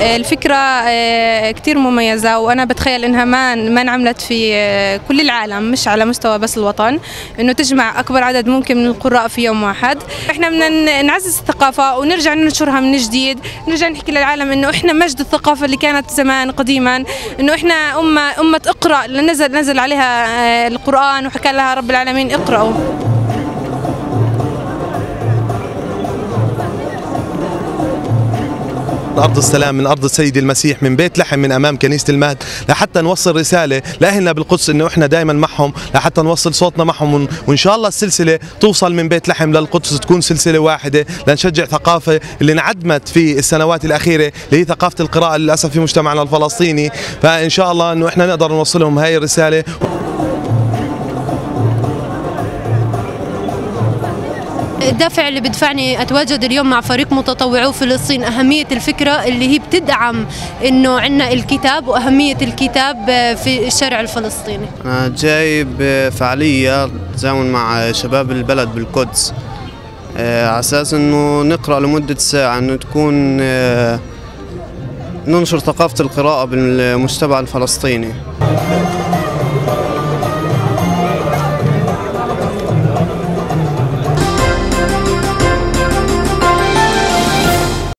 الفكرة كتير مميزة، وأنا بتخيل إنها ما انعملت في كل العالم، مش على مستوى بس الوطن، إنه تجمع أكبر عدد ممكن من القراء في يوم واحد. إحنا بدنا نعزز الثقافة ونرجع ننشرها من جديد، نرجع نحكي للعالم إنه إحنا مجد الثقافة اللي كانت زمان قديما، إنه إحنا أمة اقرأ، نزل عليها القرآن وحكى لها رب العالمين اقرأوا. أرض السلام، من أرض السيد المسيح، من بيت لحم، من أمام كنيسة المهد، لحتى نوصل رسالة لأهلنا بالقدس إنه إحنا دائما معهم، لحتى نوصل صوتنا معهم، وإن شاء الله السلسلة توصل من بيت لحم للقدس، تكون سلسلة واحدة لنشجع ثقافة اللي انعدمت في السنوات الأخيرة، اللي هي ثقافة القراءة للأسف في مجتمعنا الفلسطيني. فإن شاء الله إنه إحنا نقدر نوصلهم هاي الرسالة. الدافع اللي بدفعني أتواجد اليوم مع فريق متطوعو فلسطين أهمية الفكرة اللي هي بتدعم إنه عندنا الكتاب وأهمية الكتاب في الشارع الفلسطيني. أنا جاي بفعالية تزامن مع شباب البلد بالقدس، على أساس إنه نقرأ لمدة ساعة، إنه تكون ننشر ثقافة القراءة بالمجتمع الفلسطيني.